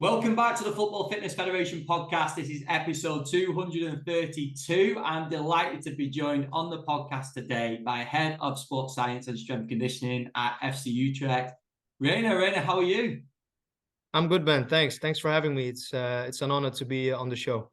Welcome back to the Football Fitness Federation podcast. This is episode 232. I'm delighted to be joined on the podcast today by Head of Sports Science and Strength Conditioning at FC Utrecht. Rainer, how are you? I'm good, Ben. Thanks for having me. It's an honor to be on the show.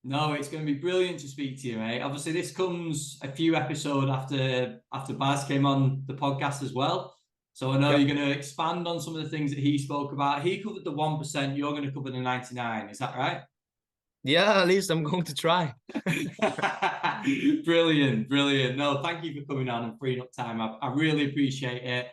No, it's going to be brilliant to speak to you, mate. Obviously, this comes a few episodes after Baz came on the podcast as well. So I know you're going to expand on some of the things that he spoke about. He covered the 1%, you're going to cover the 99. Is that right? Yeah, at least I'm going to try. Brilliant. No, thank you for coming on and freeing up time. I really appreciate it.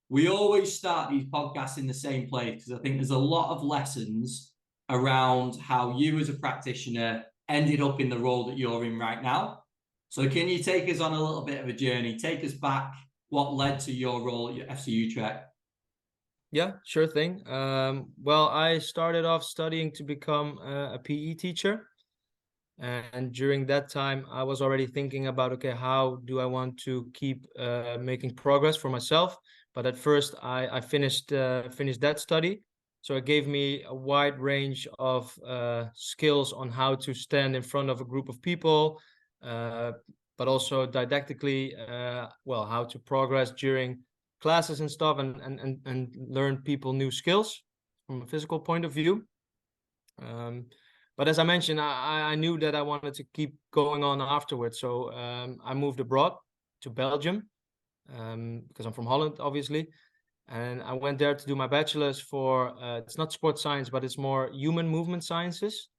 We always start these podcasts in the same place because I think there's a lot of lessons around how you as a practitioner ended up in the role that you're in right now. So can you take us on a little bit of a journey? Take us back. What led to your role at FC Utrecht? Yeah, sure thing. Well, I started off studying to become a PE teacher. And during that time, I was already thinking about, okay, how do I want to keep making progress for myself? But at first, I finished that study. So it gave me a wide range of skills on how to stand in front of a group of people, but also didactically, how to progress during classes and stuff, and learn people new skills from a physical point of view. But as I mentioned, I knew that I wanted to keep going on afterwards. So I moved abroad to Belgium because I'm from Holland, obviously. And I went there to do my bachelor's for, it's not sports science, but it's more human movement sciences.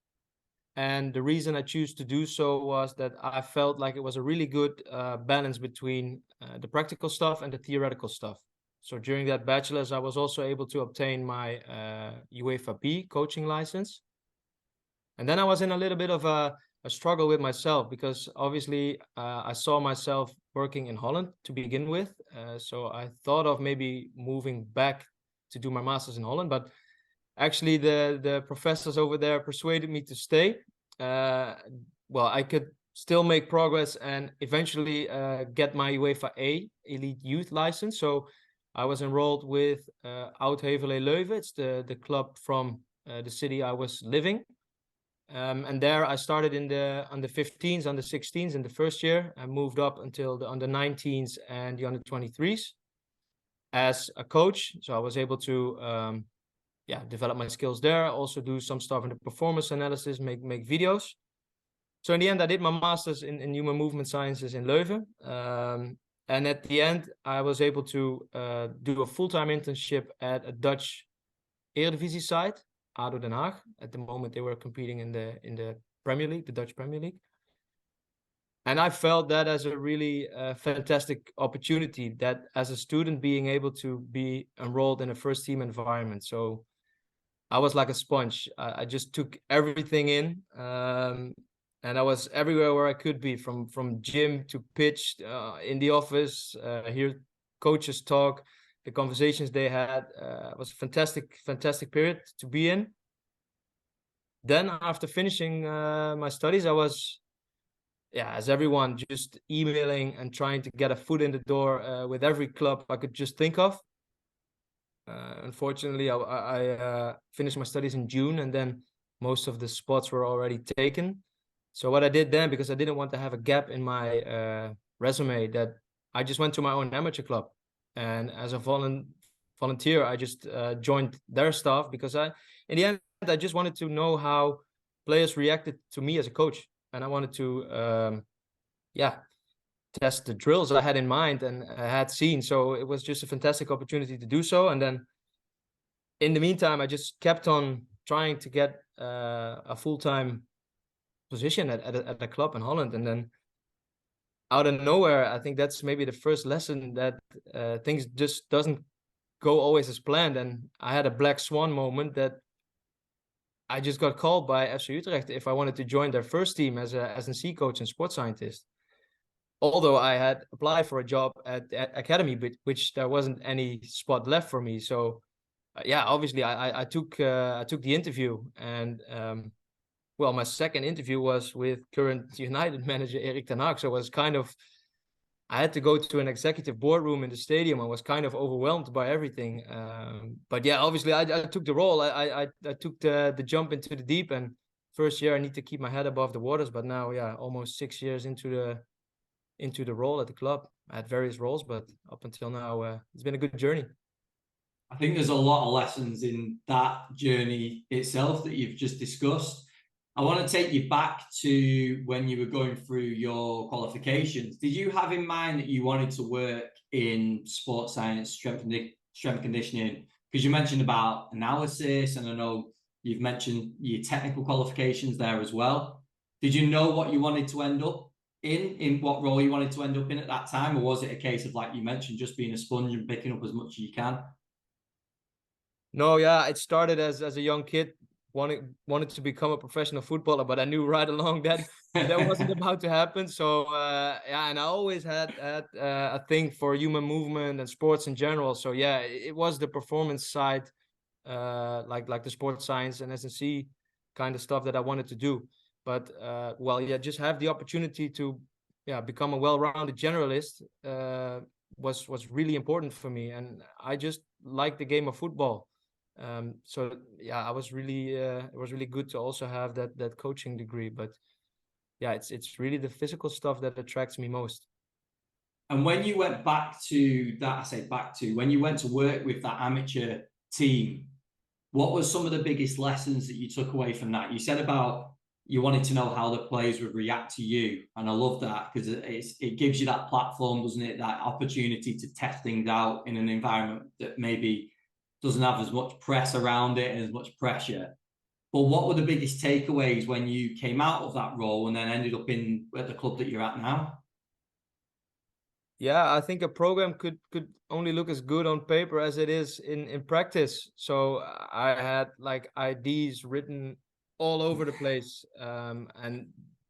And the reason I choose to do so was that I felt like it was a really good balance between the practical stuff and the theoretical stuff. So during that bachelor's, I was also able to obtain my UEFA B coaching license. And then I was in a little bit of a struggle with myself because obviously I saw myself working in Holland to begin with. So I thought of maybe moving back to do my master's in Holland, but actually the professors over there persuaded me to stay. I could still make progress and eventually get my UEFA A Elite Youth license. So I was enrolled with Oud-Heverlee Leuven. It's the club from the city I was living. And there I started in the under 15s, under 16s in the first year. I moved up until the under 19s and the under 23s as a coach. So I was able to develop my skills there. Also do some stuff in the performance analysis, make videos. So in the end, I did my master's in human movement sciences in Leuven. And at the end, I was able to do a full-time internship at a Dutch Eredivisie side, ADO Den Haag. At the moment, they were competing in the Premier League, the Dutch Premier League. And I felt that as a really fantastic opportunity, that as a student being able to be enrolled in a first team environment. So I was like a sponge. I just took everything in, and I was everywhere where I could be, from gym to pitch, in the office, hear coaches talk, the conversations they had. It was a fantastic period to be in. Then after finishing my studies, I was, as everyone, just emailing and trying to get a foot in the door with every club I could just think of. Unfortunately, I finished my studies in June, and then most of the spots were already taken. So what I did then, because I didn't want to have a gap in my resume, that I just went to my own amateur club. And as a volunteer, I just joined their staff because in the end, I just wanted to know how players reacted to me as a coach. And I wanted to, test the drills I had in mind and I had seen. So it was just a fantastic opportunity to do so. And then in the meantime, I just kept on trying to get a full-time position at a club in Holland. And then out of nowhere, I think that's maybe the first lesson that things just doesn't go always as planned. And I had a black swan moment that I just got called by FC Utrecht if I wanted to join their first team as an S&C coach and sports scientist. Although I had applied for a job at academy, but which there wasn't any spot left for me. So, obviously I took the interview, and my second interview was with current United manager Erik ten Hag. So it was kind of I had to go to an executive boardroom in the stadium. I was kind of overwhelmed by everything. But yeah, obviously I took the role. I took the jump into the deep end. First year I need to keep my head above the waters, but now, yeah, almost 6 years into the role at the club. I had various roles, but up until now, it's been a good journey. I think there's a lot of lessons in that journey itself that you've just discussed. I want to take you back to when you were going through your qualifications. Did you have in mind that you wanted to work in sports science, strength and conditioning? Because you mentioned about analysis, and I know you've mentioned your technical qualifications there as well. Did you know what you wanted to end up in what role you wanted to end up in at that time? Or was it a case of, like you mentioned, just being a sponge and picking up as much as you can? No, yeah, it started as a young kid, wanted to become a professional footballer, but I knew right along that wasn't about to happen. So yeah, and I always had a thing for human movement and sports in general. So yeah, it was the performance side, like the sports science and S&C kind of stuff that I wanted to do. But well, yeah, just have the opportunity to become a well-rounded generalist was really important for me, and I just like the game of football. So yeah, I was really it was really good to also have that coaching degree. But yeah, it's really the physical stuff that attracts me most. And when you went back to that, I say back to when you went to work with that amateur team, what were some of the biggest lessons that you took away from that? You said about you wanted to know how the players would react to you, and I love that because it gives you that platform, doesn't it? That opportunity to test things out in an environment that maybe doesn't have as much press around it and as much pressure. But what were the biggest takeaways when you came out of that role and then ended up at the club that you're at now? Yeah, I think a program could only look as good on paper as it is in practice. So I had like IDs written all over the place, and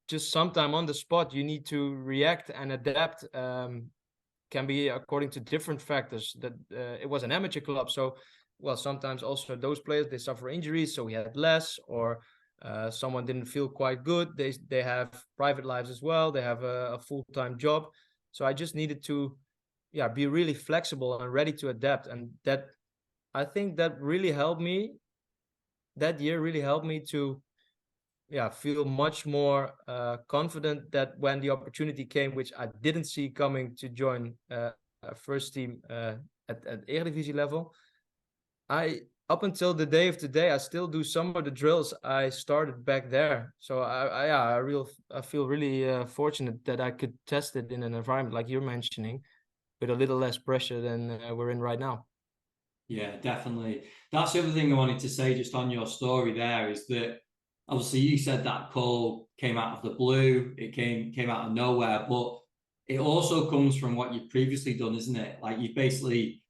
just sometime on the spot you need to react and adapt. Can be according to different factors. That it was an amateur club, so well, sometimes also those players, they suffer injuries, so we had less, or someone didn't feel quite good. They have private lives as well. They have a full-time job. So I just needed to be really flexible and ready to adapt. And that, I think that really helped me. That year really helped me to feel much more confident that when the opportunity came, which I didn't see coming, to join a first team at Eredivisie level, up until the day of today, I still do some of the drills I started back there. So I feel really fortunate that I could test it in an environment like you're mentioning, with a little less pressure than we're in right now. Yeah, definitely. That's the other thing I wanted to say just on your story there is that obviously you said that call came out of the blue, it came out of nowhere, but it also comes from what you've previously done, isn't it? Like you've basically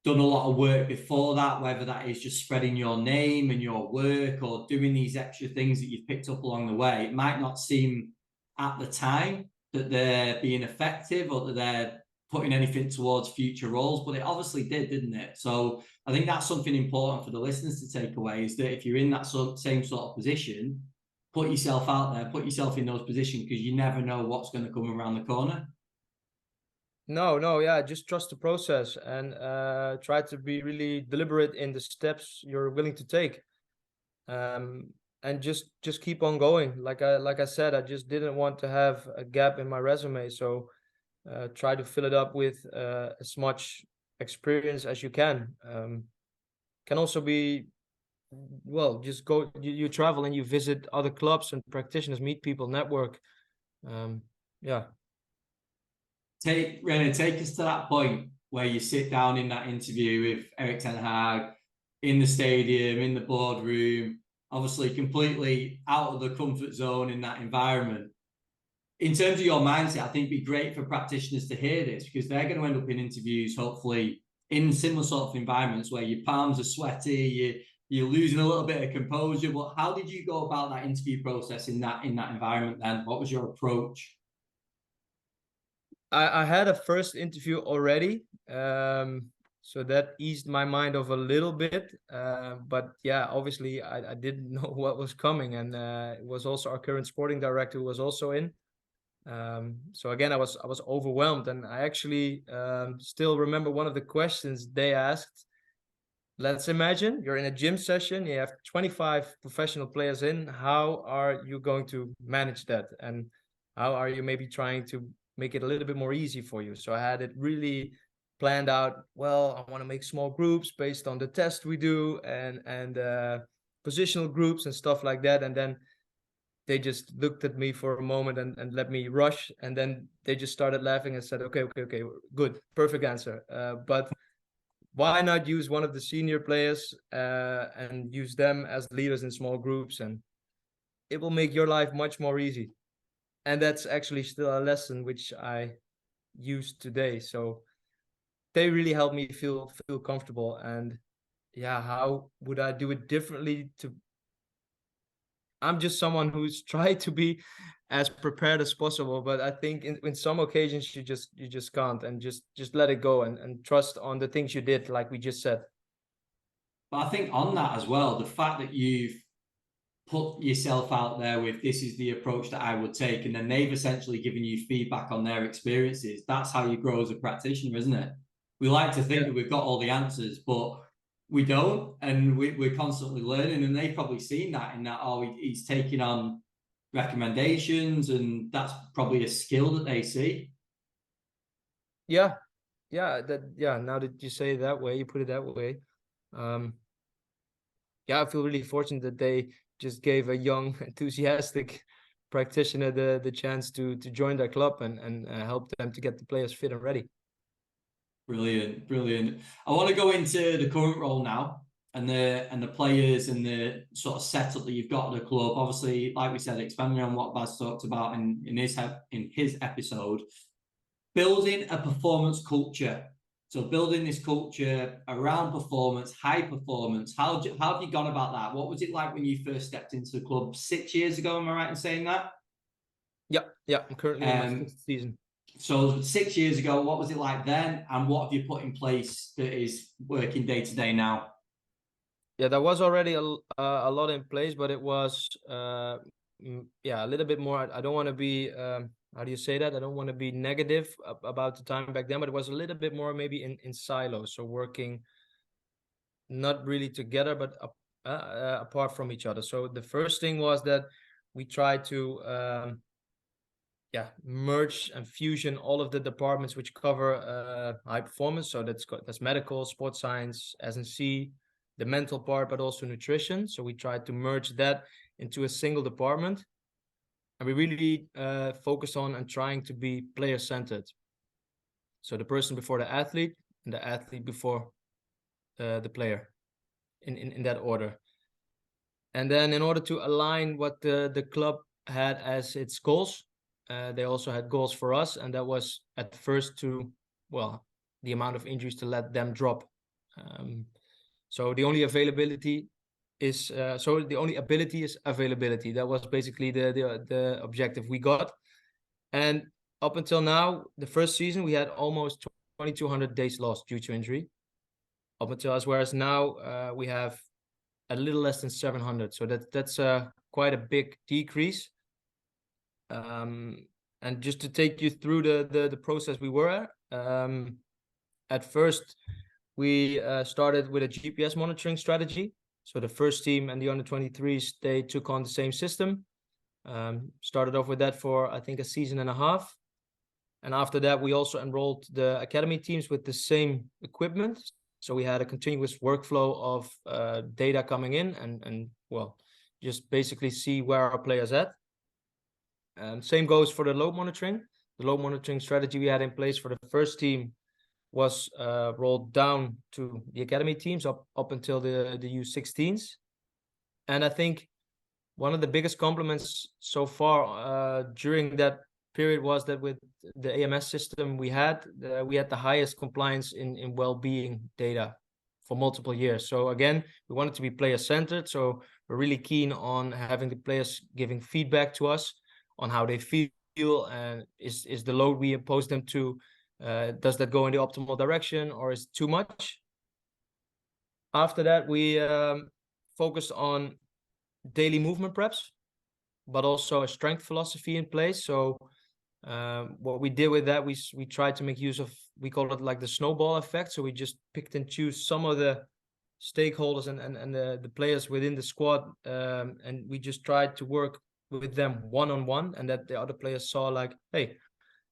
done a lot of work before that, whether that is just spreading your name and your work or doing these extra things that you've picked up along the way. It might not seem at the time that they're being effective or that they're putting anything towards future roles, but it obviously did, didn't it? So I think that's something important for the listeners to take away, is that if you're in that same sort of position, put yourself out there, put yourself in those positions, because you never know what's going to come around the corner. No, yeah, just trust the process and try to be really deliberate in the steps you're willing to take. And just keep on going. Like I said, I just didn't want to have a gap in my resume, so try to fill it up with as much experience as you can. Can also be, well, just go, you travel and you visit other clubs and practitioners, meet people, network. Yeah. Take us to that point where you sit down in that interview with Erik ten Hag in the stadium, in the boardroom, obviously completely out of the comfort zone in that environment. In terms of your mindset, I think it'd be great for practitioners to hear this, because they're going to end up in interviews, hopefully in similar sort of environments where your palms are sweaty, you're losing a little bit of composure. But how did you go about that interview process in that environment then? What was your approach? I had a first interview already, so that eased my mind off a little bit. But yeah, obviously I didn't know what was coming, and it was also our current sporting director who was also in. So again, I was overwhelmed, and I actually still remember one of the questions they asked. Let's imagine you're in a gym session, you have 25 professional players in. How are you going to manage that? And how are you maybe trying to make it a little bit more easy for you? So I had it really planned out. Well, I want to make small groups based on the test we do, and positional groups and stuff like that. And then they just looked at me for a moment and let me rush. And then they just started laughing and said, okay, good, perfect answer. But why not use one of the senior players and use them as leaders in small groups, and it will make your life much more easy. And that's actually still a lesson which I use today. So they really helped me feel comfortable. And yeah, how would I do it differently? I'm just someone who's tried to be as prepared as possible, but I think in some occasions you just can't, and just let it go and trust on the things you did, like we just said. But I think on that as well, the fact that you've put yourself out there with this is the approach that I would take, and then they've essentially given you feedback on their experiences. That's how you grow as a practitioner, isn't it? We like to think that we've got all the answers, but we don't, and we're constantly learning. And they've probably seen that in that, oh, he's taking on recommendations, and that's probably a skill that they see. Yeah, now that you say it that way, you put it that way, yeah, I feel really fortunate that they just gave a young enthusiastic practitioner the chance to join their club and help them to get the players fit and ready. Brilliant, brilliant. I want to go into the current role now, and the players and the sort of setup that you've got at the club. Obviously, like we said, expanding on what Baz talked about in his episode, building a performance culture. So building this culture around performance, high performance. How have you gone about that? What was it like when you first stepped into the club 6 years ago? Am I right in saying that? Yeah. I'm currently in my 6th season. So 6 years ago, what was it like then, and what have you put in place that is working day to day now? Yeah, there was already a lot in place, but it was yeah, a little bit more. I don't want to be how do you say that? I don't want to be negative about the time back then, but it was a little bit more maybe in silos, so working not really together, but apart from each other. So the first thing was that we tried to merge and fusion all of the departments which cover high performance. So that's medical, sports science, S&C, the mental part, but also nutrition. So we tried to merge that into a single department, and we really focused on and trying to be player centered. So the person before the athlete, and the athlete before the player, in that order. And then in order to align what the club had as its goals, they also had goals for us, and that was at first the amount of injuries to let them drop. So the only ability is availability. That was basically the objective we got. And up until now, the first season, we had almost 2,200 days lost due to injury. Up until us, whereas now we have a little less than 700. So that's quite a big decrease. And just to take you through the process we were at first, we started with a GPS monitoring strategy. So the first team and the under-23s, they took on the same system. Started off with that for, I think, a season and a half. And after that, we also enrolled the academy teams with the same equipment. So we had a continuous workflow of data coming in and just basically see where our players at. Same goes for the load monitoring. The load monitoring strategy we had in place for the first team was rolled down to the academy teams up until the U16s. And I think one of the biggest compliments so far during that period was that with the AMS system we had the highest compliance in well-being data for multiple years. So again, we wanted to be player-centered. So we're really keen on having the players giving feedback to us on how they feel, and is the load we impose them to, does that go in the optimal direction, or is it too much? After that, we focused on daily movement preps, but also a strength philosophy in place. So What we did with that, we tried to make use of, we call it like the snowball effect. So we just picked and choose some of the stakeholders and the players within the squad, and we just tried to work with them one-on-one, and that the other players saw like, hey,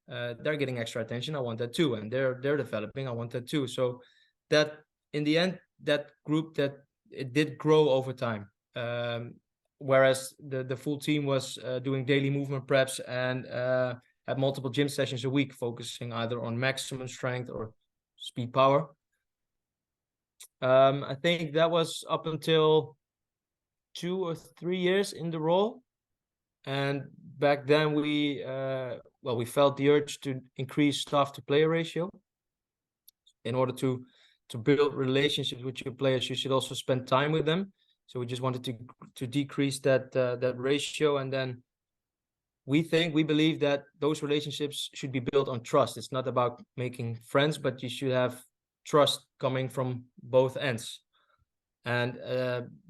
they're getting extra attention, I want that too, and they're developing, I want that too. So that in the end, that group, that it did grow over time, whereas the full team was doing daily movement preps and had multiple gym sessions a week, focusing either on maximum strength or speed power. I think that was up until 2 or 3 years in the role. And back then we felt the urge to increase staff to player ratio. In order to build relationships with your players, you should also spend time with them. So we just wanted to decrease that ratio. And then we believe that those relationships should be built on trust. It's not about making friends, but you should have trust coming from both ends. And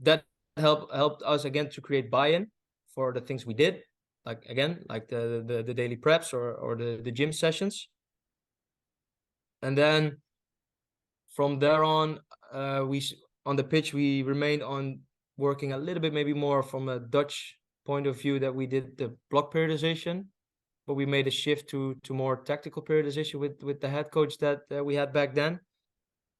that helped us again to create buy-in for the things we did, like the daily preps or the gym sessions. And then from there on, on the pitch, we remained on working a little bit, maybe more from a Dutch point of view, that we did the block periodization, but we made a shift to more tactical periodization with the head coach that we had back then.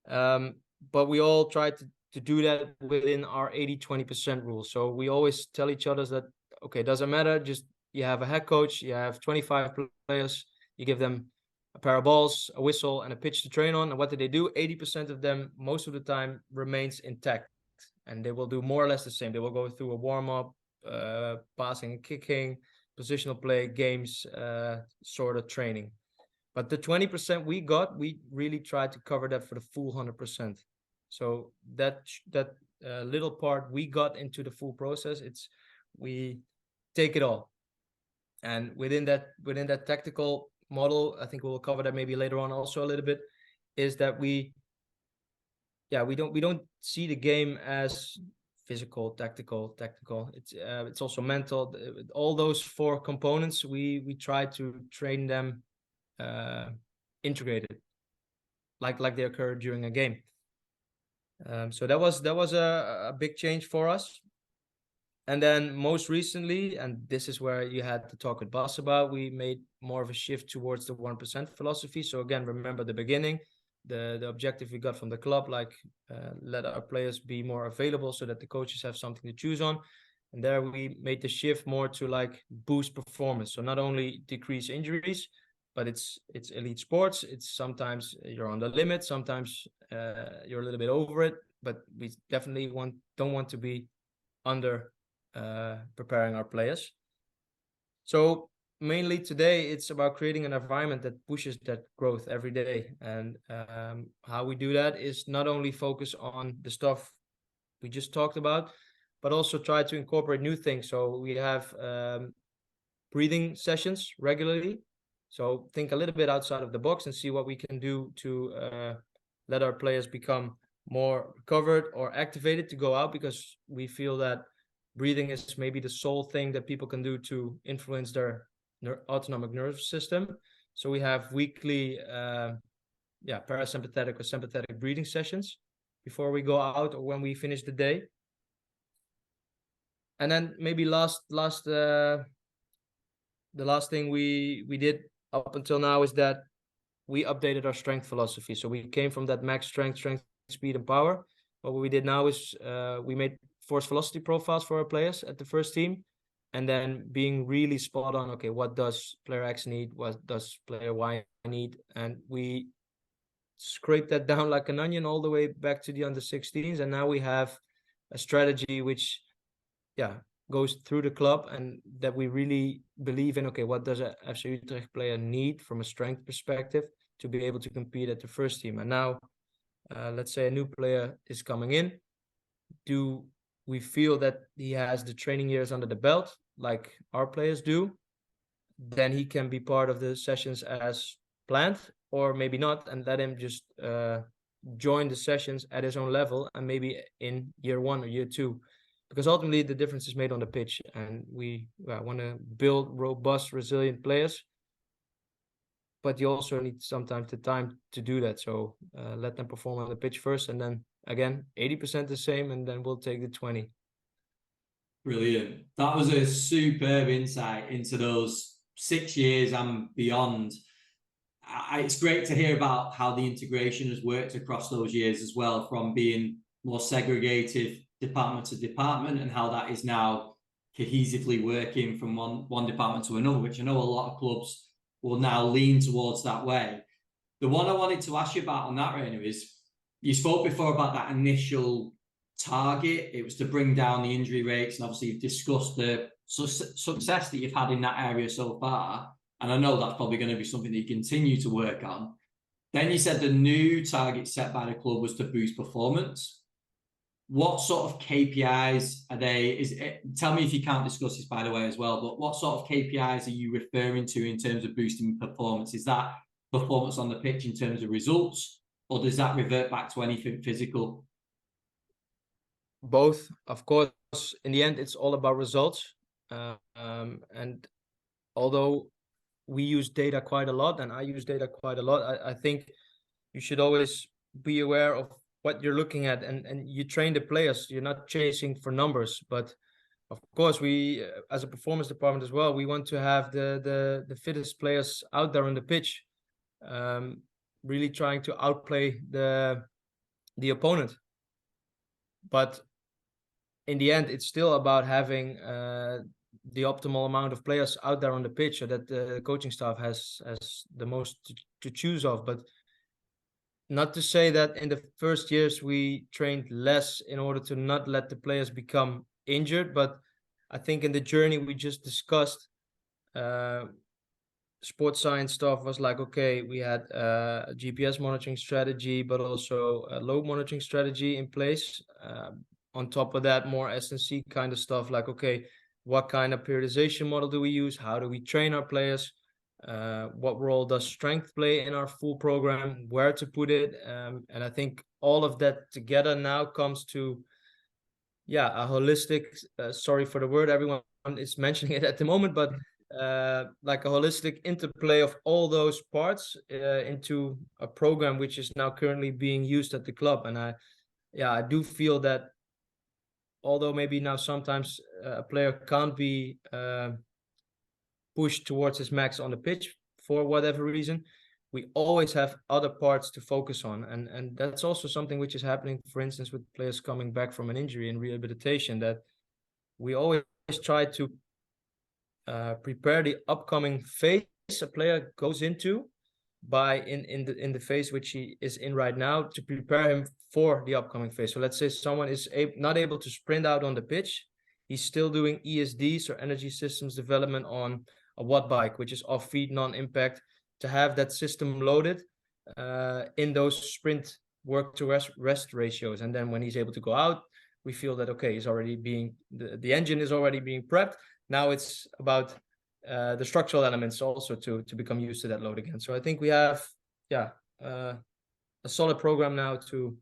But we all tried to do that within our 80-20% rule. So we always tell each other that, okay, it doesn't matter, just you have a head coach, you have 25 players, you give them a pair of balls, a whistle, and a pitch to train on. And what do they do? 80% of them, most of the time, remains intact. And they will do more or less the same. They will go through a warm-up, passing and kicking, positional play, games, sort of training. But the 20% we got, we really tried to cover that for the full 100%. So that little part we got into the full process, we take it all. And within that tactical model, I think we'll cover that maybe later on also a little bit, is that we don't see the game as physical, tactical. It's also mental. All those 4 components, we try to train them integrated, like they occur during a game. So that was a big change for us. And then most recently, and this is where you had to talk with Bas about, we made more of a shift towards the 1% philosophy. So again, remember the beginning, the objective we got from the club, like let our players be more available so that the coaches have something to choose on. And there we made the shift more to like boost performance. So not only decrease injuries, but it's elite sports. It's sometimes you're on the limit, sometimes you're a little bit over it, but we definitely don't want to be under preparing our players. So mainly today it's about creating an environment that pushes that growth every day. And how we do that is not only focus on the stuff we just talked about, but also try to incorporate new things. So we have breathing sessions regularly. So think a little bit outside of the box and see what we can do to let our players become more recovered or activated to go out, because we feel that breathing is maybe the sole thing that people can do to influence their autonomic nervous system. So we have weekly parasympathetic or sympathetic breathing sessions before we go out or when we finish the day. And then maybe the last thing we did up until now is that we updated our strength philosophy. So we came from that max strength, speed, and power. What we did now is we made force velocity profiles for our players at the first team, and then being really spot on. Okay, what does player X need? What does player Y need? And we scrape that down like an onion all the way back to the under 16s. And now we have a strategy which, goes through the club and that we really believe in. Okay, what does a FC Utrecht player need from a strength perspective to be able to compete at the first team? And now, let's say a new player is coming in. Do we feel that he has the training years under the belt like our players do? Then he can be part of the sessions as planned, or maybe not, and let him just join the sessions at his own level, and maybe in year 1 or year 2. Because ultimately the difference is made on the pitch, and we want to build robust, resilient players but you also need sometimes the time to do that. So let them perform on the pitch first, and then again 80% the same, and then we'll take the 20. Brilliant. That was a superb insight into those 6 years and beyond. It's great to hear about how the integration has worked across those years as well, from being more segregated department to department, and how that is now cohesively working from one department to another, which I know a lot of clubs will now lean towards that way. The one I wanted to ask you about on that, Rainer, is you spoke before about that initial target. It was to bring down the injury rates, and obviously you've discussed the success that you've had in that area so far. And I know that's probably going to be something that you continue to work on. Then you said the new target set by the club was to boost performance. What sort of KPIs are they? Tell me if you can't discuss this, by the way, as well, but what sort of KPIs are you referring to in terms of boosting performance? Is that performance on the pitch in terms of results, or does that revert back to anything physical? Both, of course. In the end, it's all about results. And although we use data quite a lot, and I use data quite a lot, I think you should always be aware of what you're looking at, and you train the players. You're not chasing for numbers, but of course we, as a performance department as well, we want to have the fittest players out there on the pitch, really trying to outplay the opponent. But in the end, it's still about having the optimal amount of players out there on the pitch, so that the coaching staff has the most to choose of. But not to say that in the first years we trained less in order to not let the players become injured, but I think in the journey we just discussed, sports science stuff was like, okay, we had a GPS monitoring strategy, but also a load monitoring strategy in place. On top of that, more S&C kind of stuff, like, okay, what kind of periodization model do we use? How do we train our players? What role does strength play in our full program? Where to put it? And I think all of that together now comes to, a holistic, sorry for the word, everyone is mentioning it at the moment, but like a holistic interplay of all those parts into a program which is now currently being used at the club. And I do feel that although maybe now sometimes a player can't be pushed towards his max on the pitch for whatever reason, we always have other parts to focus on. And that's also something which is happening, for instance, with players coming back from an injury and rehabilitation, that we always try to prepare the upcoming phase a player goes into by in the phase which he is in right now, to prepare him for the upcoming phase. So let's say someone is not able to sprint out on the pitch, he's still doing ESDs, or energy systems development, on a watt bike, which is off feed, non-impact, to have that system loaded in those sprint work to rest ratios. And then when he's able to go out, we feel that, okay, he's already being, the engine is already being prepped. Now it's about the structural elements also to become used to that load again. So I think we have a solid program now to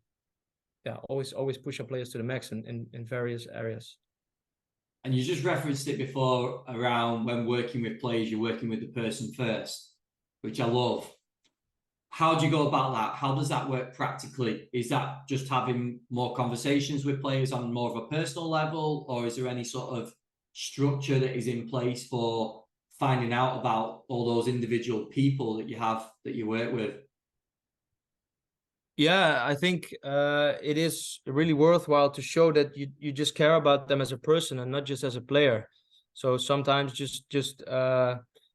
always push our players to the max in various areas. And you just referenced it before around when working with players, you're working with the person first, which I love. How do you go about that? How does that work practically? Is that just having more conversations with players on more of a personal level, or is there any sort of structure that is in place for finding out about all those individual people that you work with? Yeah, I think it is really worthwhile to show that you just care about them as a person and not just as a player. So sometimes just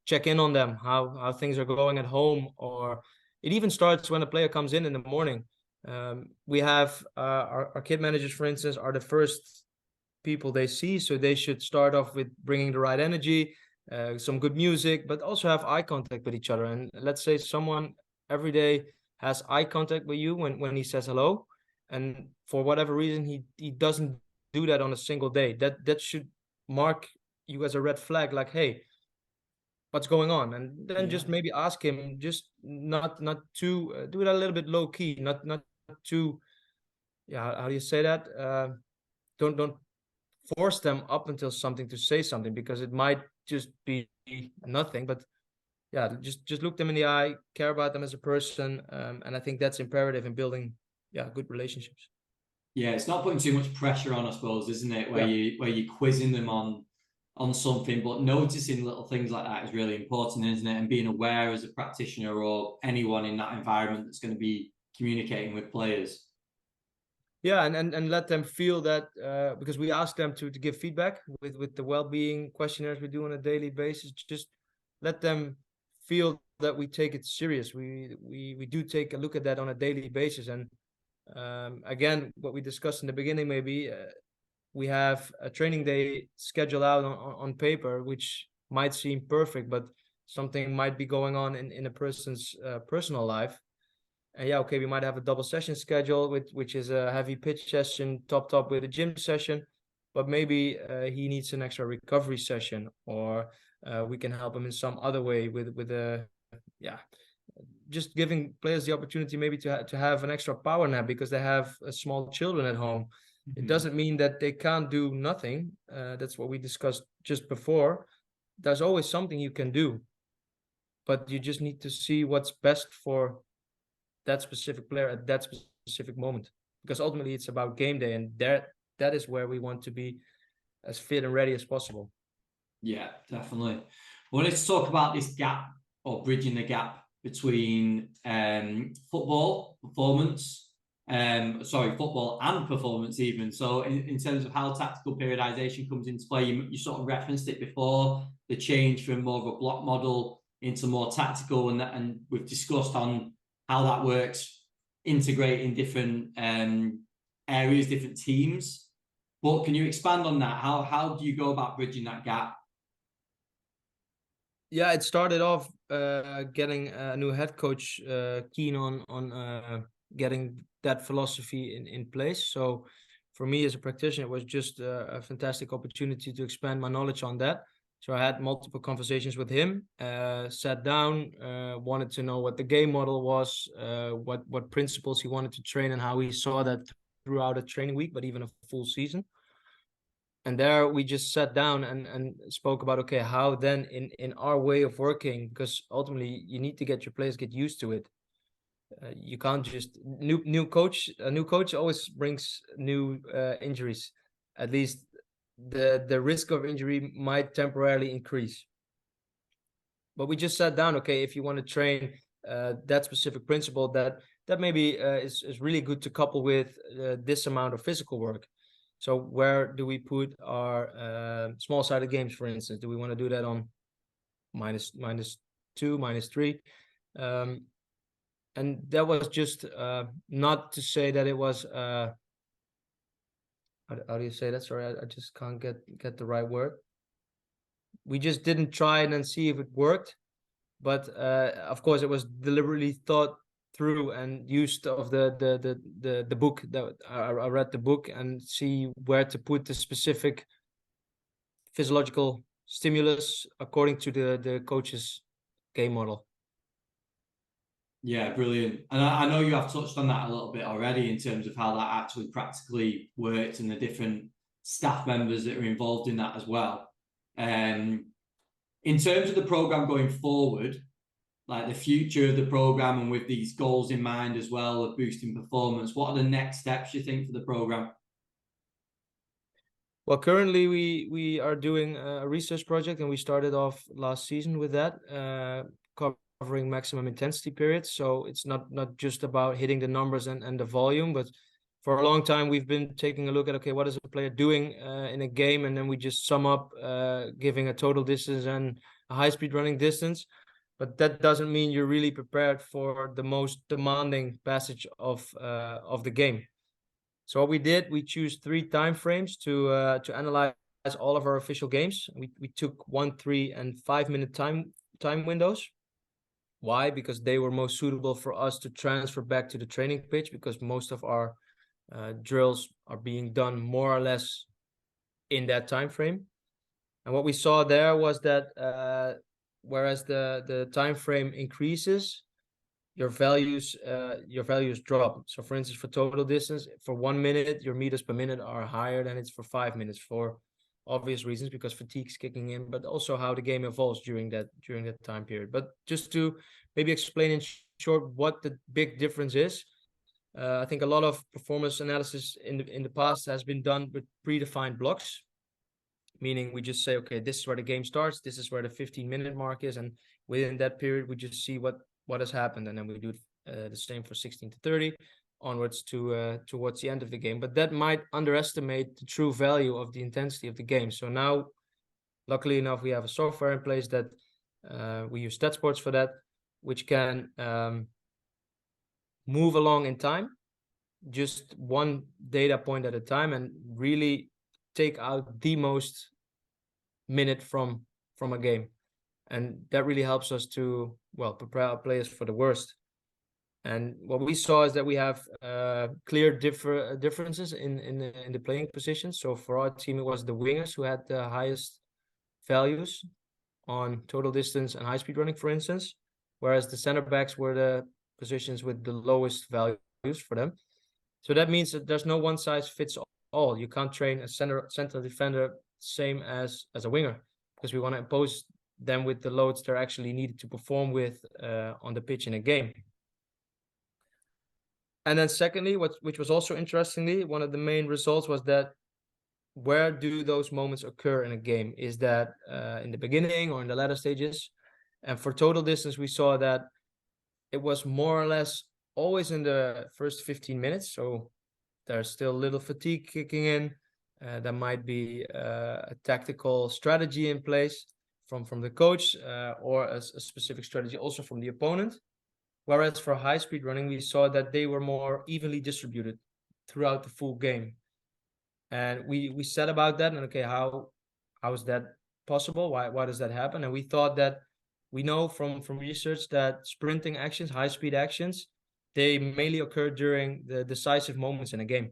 check in on them, how things are going at home, or it even starts when a player comes in the morning. We have our kit managers, for instance, are the first people they see, so they should start off with bringing the right energy, some good music, but also have eye contact with each other. And let's say someone every day has eye contact with you when he says hello, and for whatever reason he doesn't do that on a single day, that should mark you as a red flag, like, hey, what's going on? And then just maybe ask him, just not to do it a little bit low key, not too, how do you say that, don't force them up until something to say something, because it might just be nothing. But yeah, just look them in the eye, care about them as a person, and I think that's imperative in building good relationships. Yeah, it's not putting too much pressure on, I suppose, isn't it? Where you're quizzing them on something, but noticing little things like that is really important, isn't it? And being aware as a practitioner or anyone in that environment that's going to be communicating with players. Yeah, and let them feel that, because we ask them to give feedback with the well-being questionnaires we do on a daily basis. Just let them feel that we take it serious. We do take a look at that on a daily basis. And again, what we discussed in the beginning, maybe we have a training day scheduled out on paper, which might seem perfect, but something might be going on in a person's personal life. And yeah, okay, we might have a double session schedule, which is a heavy pitch session topped up with a gym session, but maybe he needs an extra recovery session, or we can help him in some other way with a just giving players the opportunity maybe to have an extra power nap because they have small children at home. It doesn't mean that they can't do nothing. That's what we discussed just before. There's always something you can do, but you just need to see what's best for that specific player at that specific moment, because ultimately it's about game day, and that is where we want to be as fit and ready as possible. Yeah, definitely. Well, let's talk about this gap, or bridging the gap between football and performance even. So in terms of how tactical periodization comes into play, you sort of referenced it before, the change from more of a block model into more tactical, and we've discussed on how that works, integrating different areas, different teams. But can you expand on that? How do you go about bridging that gap? Yeah, it started off getting a new head coach keen on getting that philosophy in place. So for me as a practitioner, it was just a fantastic opportunity to expand my knowledge on that. So I had multiple conversations with him, sat down, wanted to know what the game model was, what principles he wanted to train, and how he saw that throughout a training week, but even a full season. And there we just sat down and spoke about, okay, how then in our way of working, because ultimately you need to get your players get used to it. You can't just a new coach always brings new injuries. At least the risk of injury might temporarily increase. But we just sat down, okay, if you want to train that specific principle, that maybe is really good to couple with this amount of physical work. So where do we put our small-sided games, for instance? Do we want to do that on -2, -3? And that was just not to say that it was how do you say that? Sorry, I just can't get the right word. We just didn't try it and see if it worked, but of course it was deliberately thought through and used of the book that I read the book and see where to put the specific physiological stimulus according to the coach's game model. Yeah, brilliant. And I know you have touched on that a little bit already in terms of how that actually practically works and the different staff members that are involved in that as well. In terms of the program going forward, like the future of the program, and with these goals in mind as well of boosting performance, what are the next steps you think for the program? Well, currently we are doing a research project, and we started off last season with that, covering maximum intensity periods. So it's not just about hitting the numbers and the volume, but for a long time we've been taking a look at, okay, what is a player doing in a game, and then we just sum up giving a total distance and a high-speed running distance. But that doesn't mean you're really prepared for the most demanding passage of the game. So what we did, we choose 3 time frames to analyze all of our official games. We took 1, 3, and 5 minute time windows. Why? Because they were most suitable for us to transfer back to the training pitch, because most of our drills are being done more or less in that time frame. And what we saw there was that whereas the time frame increases, your values drop. So for instance, for total distance, for 1 minute, your meters per minute are higher than it's for 5 minutes. For obvious reasons because fatigue's kicking in, but also how the game evolves during that time period. But just to maybe explain in short what the big difference is. I think a lot of performance analysis in the past has been done with predefined blocks, meaning we just say, okay, this is where the game starts, this is where the 15-minute mark is, and within that period we just see what has happened, and then we do the same for 16 to 30 onwards to towards the end of the game. But that might underestimate the true value of the intensity of the game. So now, luckily enough, we have a software in place that we use StatSports for that, which can move along in time, just one data point at a time, and really take out the most minute from a game. And that really helps us to, well, prepare our players for the worst. And what we saw is that we have clear differences in the playing positions. So for our team, it was the wingers who had the highest values on total distance and high-speed running, for instance, whereas the center backs were the positions with the lowest values for them. So that means that there's no one size fits all. You can't train a center defender same as a winger, because we want to impose them with the loads they're actually needed to perform with on the pitch in a game. And then secondly, which was also interestingly, one of the main results was that where do those moments occur in a game? Is that in the beginning or in the latter stages? And for total distance, we saw that it was more or less always in the first 15 minutes. So there's still a little fatigue kicking in. There might be a tactical strategy in place from the coach or a specific strategy also from the opponent. Whereas for high-speed running, we saw that they were more evenly distributed throughout the full game. And we said about that, and okay, how is that possible? Why does that happen? And we thought that we know from research that sprinting actions, high-speed actions, they mainly occur during the decisive moments in a game.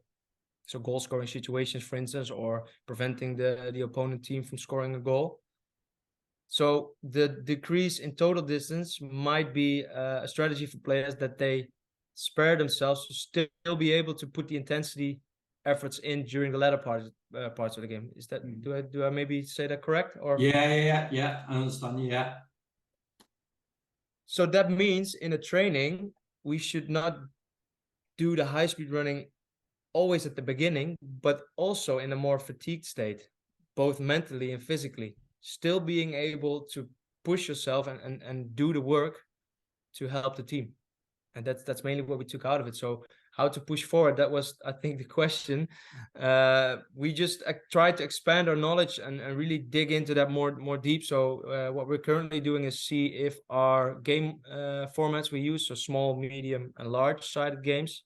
So goal-scoring situations, for instance, or preventing the opponent team from scoring a goal. So the decrease in total distance might be a strategy for players that they spare themselves to still be able to put the intensity efforts in during the latter parts of the game. Is that do I maybe say that correct? Or Yeah. I understand. Yeah. So that means in a training we should not do the high speed running always at the beginning, but also in a more fatigued state, both mentally and physically. Still being able to push yourself and do the work to help the team. And that's mainly what we took out of it. So how to push forward, that was, I think, the question. We just tried to expand our knowledge and really dig into that more deep. So what we're currently doing is see if our game formats we use, so small, medium, and large-sided games,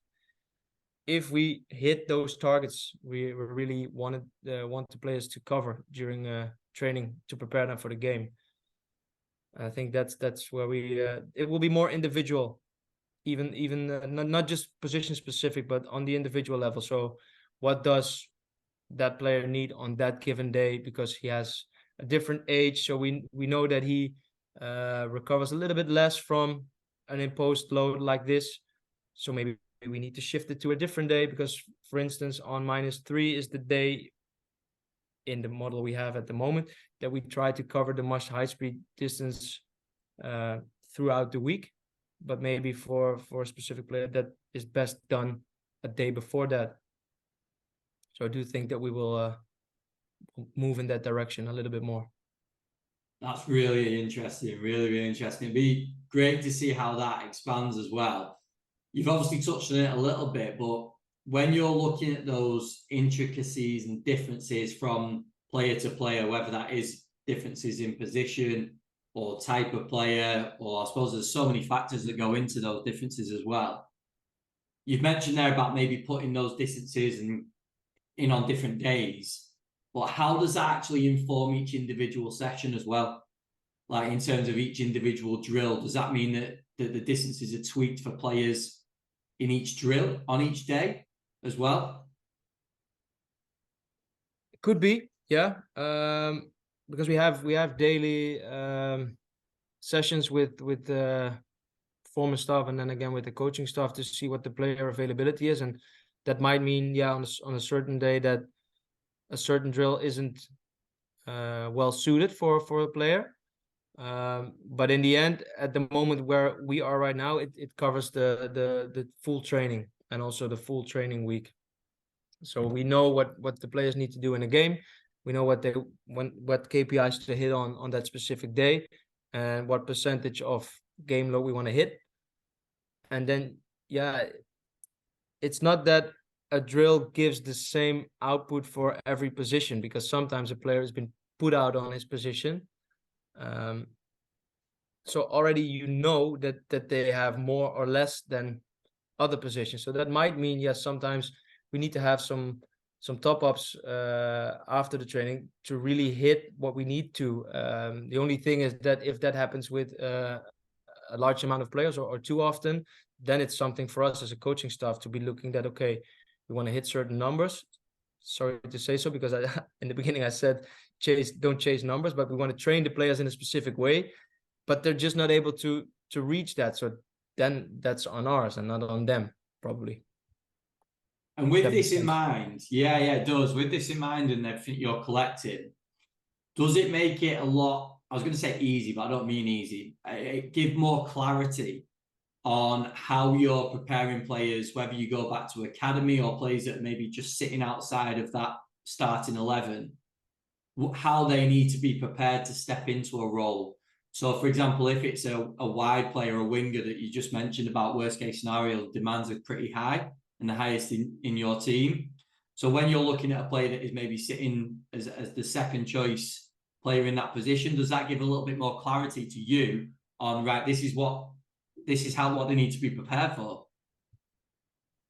if we hit those targets we really want the players to cover during training to prepare them for the game. I think that's where we it will be more individual, even not just position specific, but on the individual level. So what does that player need on that given day, because he has a different age, so we know that he recovers a little bit less from an imposed load like this, so maybe we need to shift it to a different day, because for instance on -3 is the day in the model we have at the moment that we try to cover the much high speed distance throughout the week, but maybe for a specific player that is best done a day before that. So I do think that we will move in that direction a little bit more. That's really interesting, really interesting. It'd be great to see how that expands as well. You've obviously touched on it a little bit, but when you're looking at those intricacies and differences from player to player, whether that is differences in position or type of player, or I suppose there's so many factors that go into those differences as well. You've mentioned there about maybe putting those distances in on different days, but how does that actually inform each individual session as well? Like in terms of each individual drill, does that mean that the distances are tweaked for players in each drill on each day as well? It could be, yeah. Because we have daily sessions with performance staff, and then again with the coaching staff to see what the player availability is, and that might mean on a certain day that a certain drill isn't well suited for a player. But in the end, at the moment where we are right now, it covers the full training and also the full training week. So we know what the players need to do in a game. We know what KPIs to hit on that specific day, and what percentage of game load we want to hit. And then, yeah, it's not that a drill gives the same output for every position, because sometimes a player has been put out on his position. So already you know that they have more or less than other positions. So that might mean, yes, sometimes we need to have some top-ups after the training to really hit what we need to. The only thing is that if that happens with a large amount of players or too often, then it's something for us as a coaching staff to be looking at, okay, we want to hit certain numbers. Sorry to say so, because in the beginning I said don't chase numbers, but we want to train the players in a specific way, but they're just not able to reach that. So then that's on ours and not on them, probably. And with this in mind, yeah, it does. With this in mind and everything you're collecting, does it make it a lot, I was going to say easy, but I don't mean easy, give more clarity on how you're preparing players, whether you go back to academy or players that are maybe just sitting outside of that starting 11, how they need to be prepared to step into a role. So, for example, if it's a wide player, a winger that you just mentioned about worst case scenario, demands are pretty high and the highest in your team. So when you're looking at a player that is maybe sitting as the second choice player in that position, does that give a little bit more clarity to you on, right, this is what they need to be prepared for?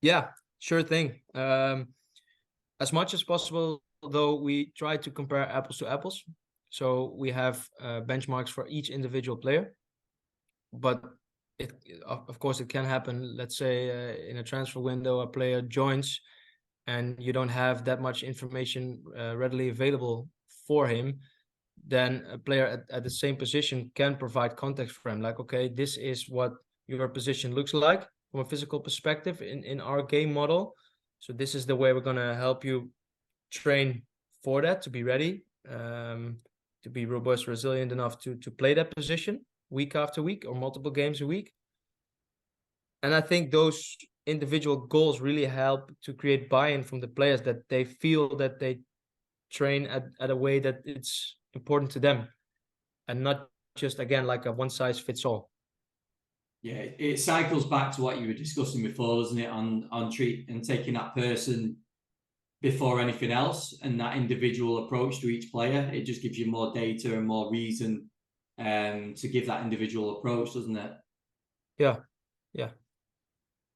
Yeah, sure thing. As much as possible, though, we try to compare apples to apples. So we have benchmarks for each individual player. But of course, it can happen. Let's say in a transfer window, a player joins and you don't have that much information readily available for him. Then a player at the same position can provide context for him. Like, okay, this is what your position looks like from a physical perspective in our game model. So this is the way we're going to help you train for that, to be ready, to be robust, resilient enough to play that position week after week or multiple games a week. And I think those individual goals really help to create buy-in from the players, that they feel that they train at a way that it's important to them and not just, again, like a one size fits all. Yeah, it cycles back to what you were discussing before, doesn't it? On treat and taking that person before anything else, and that individual approach to each player. It just gives you more data and more reason to give that individual approach, doesn't it? Yeah.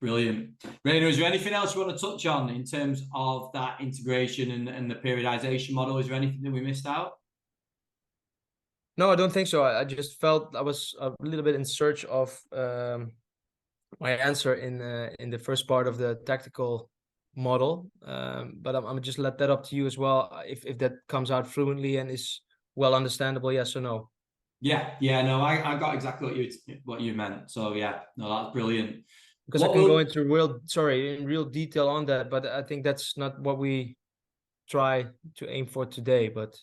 Brilliant. Rainer, is there anything else you want to touch on in terms of that integration and the periodization model? Is there anything that we missed out? No, I don't think so. I just felt I was a little bit in search of my answer in the first part of the tactical model, but I'm just let that up to you as well. If that comes out fluently and is well understandable, yes or no? Yeah, no, I got exactly what you meant. So yeah, no, that's brilliant. Because I can go into real detail on that, but I think that's not what we try to aim for today. But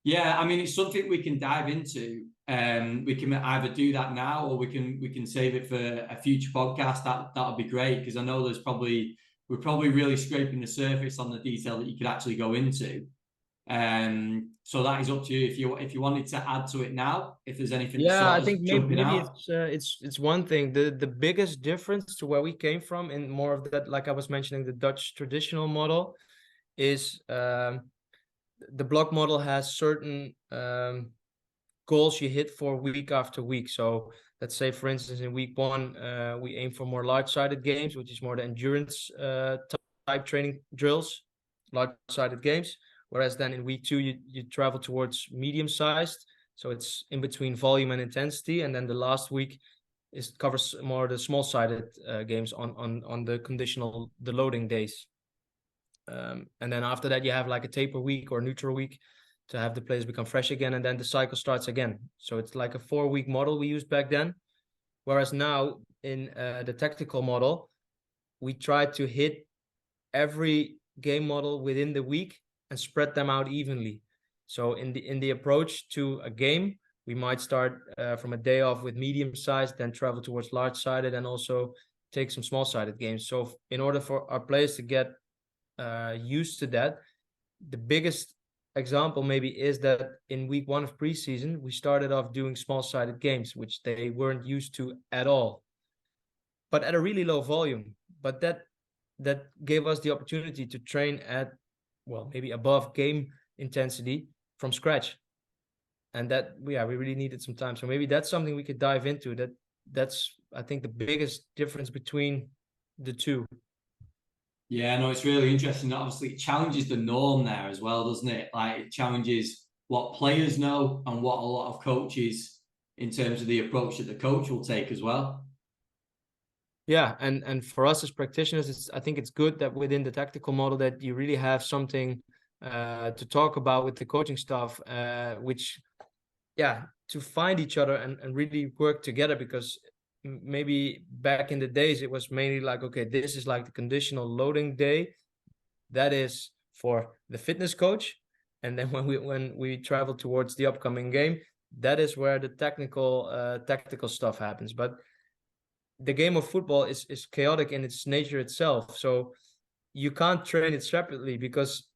yeah, I mean, it's something we can dive into. We can either do that now, or we can save it for a future podcast. That'll be great, because I know we're probably really scraping the surface on the detail that you could actually go into. So that is up to you. If you wanted to add to it now, if there's anything. Yeah, I think maybe out. it's one thing. The biggest difference to where we came from in more of that, like I was mentioning, the Dutch traditional model, is the block model has certain goals you hit for week after week. So let's say, for instance, in week 1, we aim for more large-sided games, which is more the endurance type training drills, large-sided games. Whereas then in week 2, you travel towards medium-sized. So it's in between volume and intensity. And then the last week covers more the small-sided games on the loading days. And then after that, you have like a taper week or neutral week to have the players become fresh again. And then the cycle starts again. So it's like a 4-week model we used back then. Whereas now in the tactical model, we try to hit every game model within the week and spread them out evenly. So in the approach to a game, we might start from a day off with medium-sized, then travel towards large-sided, and also take some small-sided games. So in order for our players to get used to that, the biggest example maybe is that in week 1 of preseason, we started off doing small-sided games, which they weren't used to at all, but at a really low volume. But that gave us the opportunity to train at, well, maybe above game intensity from scratch. And that, we really needed some time. So maybe that's something we could dive into. That's, I think, the biggest difference between the two. Yeah, no, it's really interesting. Obviously, it challenges the norm there as well, doesn't it? Like, it challenges what players know and what a lot of coaches, in terms of the approach that the coach will take as well. Yeah, and for us as practitioners, I think it's good that within the tactical model that you really have something to talk about with the coaching staff, which, to find each other and really work together, because maybe back in the days it was mainly like, okay, this is like the conditional loading day, that is for the fitness coach, and then when we travel towards the upcoming game, that is where the tactical stuff happens. But the game of football is chaotic in its nature itself, so you can't train it separately, because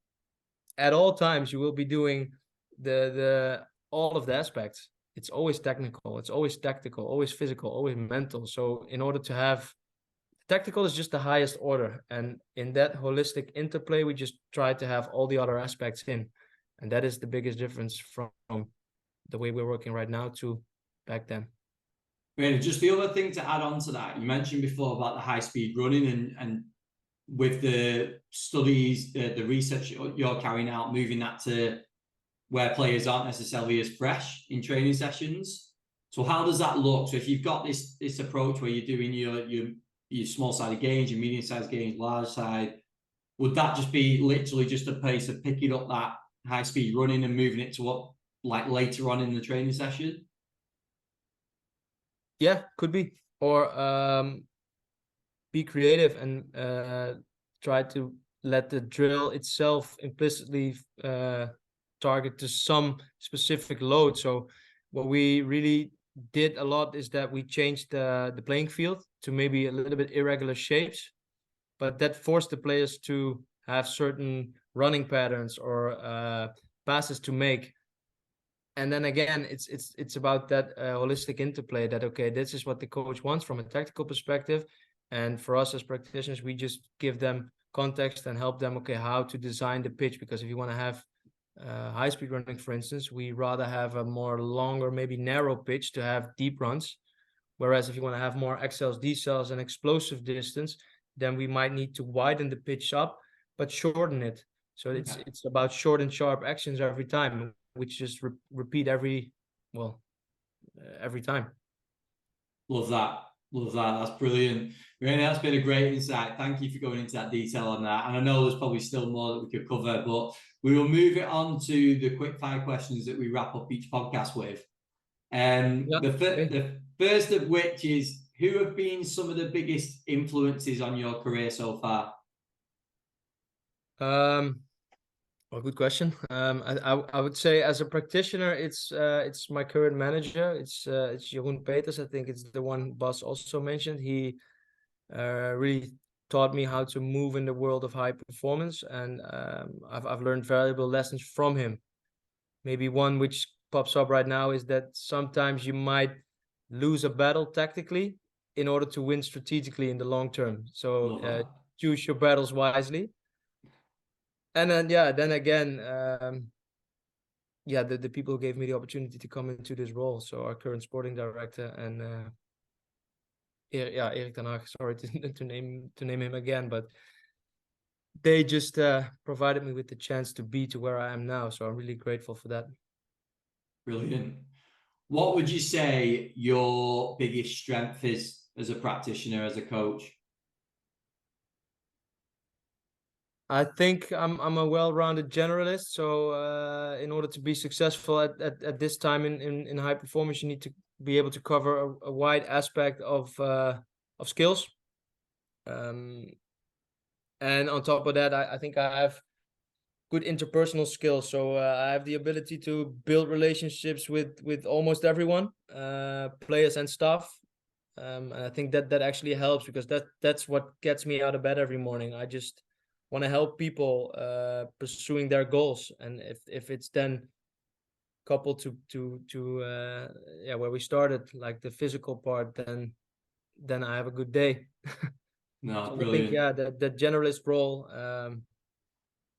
at all times you will be doing the all of the aspects. It's always technical, it's always tactical, always physical, always mental. So in order to have tactical is just the highest order, and in that holistic interplay we just try to have all the other aspects in, and that is the biggest difference from the way we're working right now to back then. Really, just the other thing to add on to that, you mentioned before about the high speed running, and with the studies, the research you're carrying out, moving that to where players aren't necessarily as fresh in training sessions. So how does that look? So if you've got this approach where you're doing your small-sided games, your medium-sized games, large side, would that just be literally just a pace of picking up that high-speed running and moving it to what, like, later on in the training session? Yeah, could be. Or be creative and try to let the drill itself implicitly target to some specific load. So what we really did a lot is that we changed the playing field to maybe a little bit irregular shapes, but that forced the players to have certain running patterns or passes to make. And then again, it's about that holistic interplay, that, okay, this is what the coach wants from a tactical perspective, and for us as practitioners, we just give them context and help them, okay, how to design the pitch. Because if you want to have high speed running, for instance, we rather have a more longer, maybe narrow pitch to have deep runs, whereas if you want to have more accels, decels, and explosive distance, then we might need to widen the pitch up but shorten it. So it's about short and sharp actions every time, which just repeat every time. Love that. Love that. That's brilliant. Really, that's been a great insight. Thank you for going into that detail on that. And I know there's probably still more that we could cover, but we will move it on to the quick fire questions that we wrap up each podcast with. The first of which is, who have been some of the biggest influences on your career so far? Well, good question. I would say as a practitioner, it's my current manager. It's Jeroen Peters. I think it's the one Bas also mentioned. He really taught me how to move in the world of high performance, and I've learned valuable lessons from him. Maybe one which pops up right now is that sometimes you might lose a battle tactically in order to win strategically in the long term. So choose your battles wisely. And then again, the people who gave me the opportunity to come into this role. So our current sporting director and Erik ten Hag. Sorry to name him again, but they just provided me with the chance to be to where I am now. So I'm really grateful for that. Brilliant. What would you say your biggest strength is as a practitioner, as a coach? I think I'm a well-rounded generalist. So in order to be successful at this time in high performance, you need to be able to cover a wide aspect of skills. And on top of that, I think I have good interpersonal skills. So I have the ability to build relationships with almost everyone, players and staff. And I think that actually helps, because that's what gets me out of bed every morning. I just want to help people pursuing their goals, and if it's then coupled to yeah, where we started, like the physical part, then I have a good day. No, So I think, brilliant. yeah, the generalist role,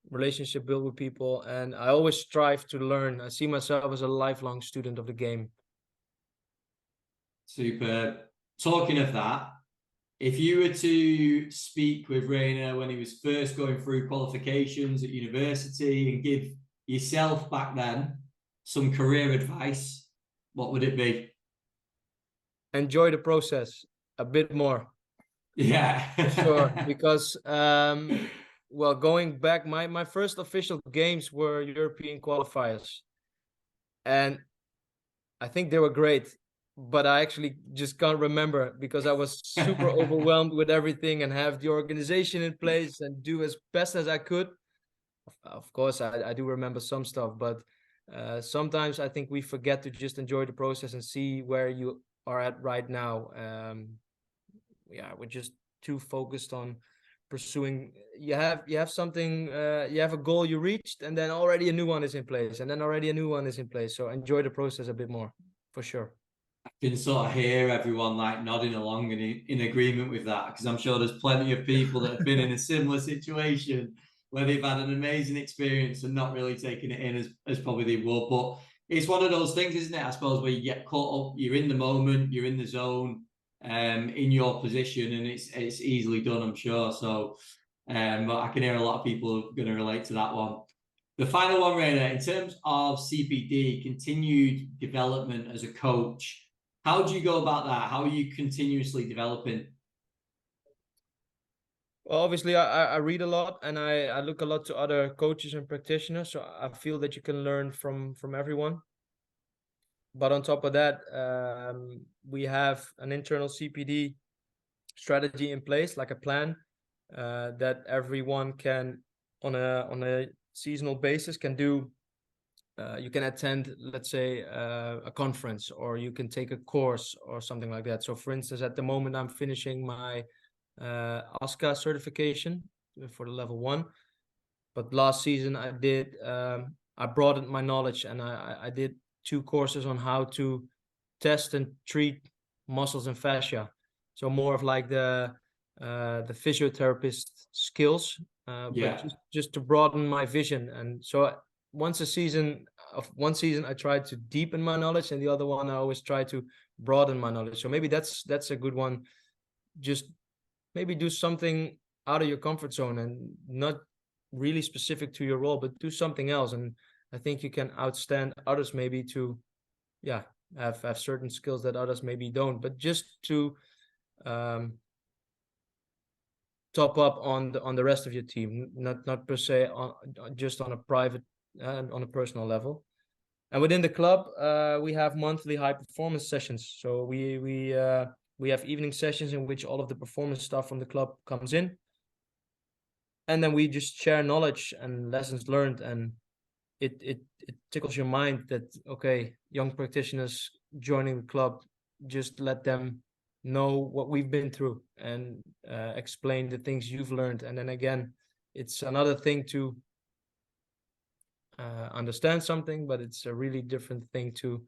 relationship build with people, and I always strive to learn. I see myself as a lifelong student of the game. Superb. Talking of that, if you were to speak with Rayner when he was first going through qualifications at university and give yourself back then some career advice, what would it be? Enjoy the process a bit more. Yeah. Sure, because well, going back, my first official games were European qualifiers, and I think they were great, but I actually just can't remember, because I was super overwhelmed with everything and have the organization in place and do as best as I could. Of course, I do remember some stuff, but sometimes I think we forget to just enjoy the process and see where you are at right now. Yeah, we're just too focused on pursuing. You have something, you have a goal you reached, and then already a new one is in place, and then already a new one is in place. So enjoy the process a bit more, for sure. I can sort of hear everyone like nodding along and in agreement with that, because I'm sure there's plenty of people that have been in a similar situation where they've had an amazing experience and not really taking it in as probably they would. But it's one of those things, isn't it? I suppose, where you get caught up, you're in the moment, you're in the zone, in your position, and it's easily done, I'm sure. So but I can hear a lot of people are going to relate to that one. The final one, Raina, in terms of CPD, continued development as a coach, how do you go about that? How are you continuously developing? Well, obviously, I read a lot, and I look a lot to other coaches and practitioners. So I feel that you can learn from everyone. But on top of that, we have an internal CPD strategy in place, like a plan that everyone can, on a seasonal basis, can do. You can attend, let's say, a conference, or you can take a course or something like that. So, for instance, at the moment, I'm finishing my ASCA certification for the level 1. But last season I broadened my knowledge, and I did 2 courses on how to test and treat muscles and fascia. So more of like the physiotherapist skills, Yeah. but just to broaden my vision. And so one season I tried to deepen my knowledge, and the other one I always try to broaden my knowledge. So maybe that's a good one. Just maybe do something out of your comfort zone, and not really specific to your role, but do something else. And I think you can outstand others, maybe to, yeah, have certain skills that others maybe don't, but just to top up on the rest of your team, not per se on just on a private on a personal level. And within the club, we have monthly high performance sessions. So we have evening sessions in which all of the performance stuff from the club comes in, and then we just share knowledge and lessons learned. And it tickles your mind that, okay, young practitioners joining the club, just let them know what we've been through, and explain the things you've learned. And then again, it's another thing to understand something, but it's a really different thing to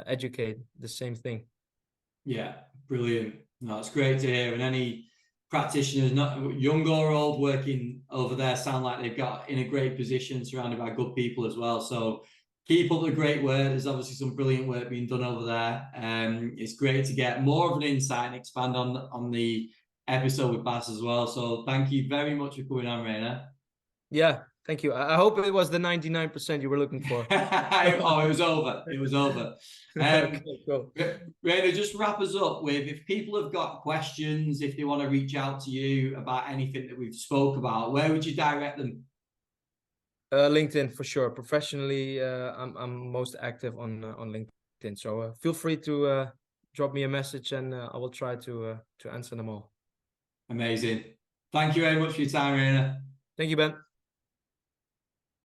educate the same thing. Yeah, brilliant. No, it's great to hear. And any practitioners, not young or old, working over there, sound like they've got in a great position, surrounded by good people as well. So keep up the great work. There's obviously some brilliant work being done over there. It's great to get more of an insight and expand on the episode with Bass as well. So thank you very much for coming on, Raina. Yeah, thank you. I hope it was the 99% you were looking for. Oh, it was over. It was over. Okay, cool. Raina, just wrap us up with, if people have got questions, if they want to reach out to you about anything that we've spoke about, where would you direct them? LinkedIn for sure. Professionally, I'm most active on LinkedIn. So feel free to drop me a message, and I will try to answer them all. Amazing. Thank you very much for your time, Raina. Thank you, Ben.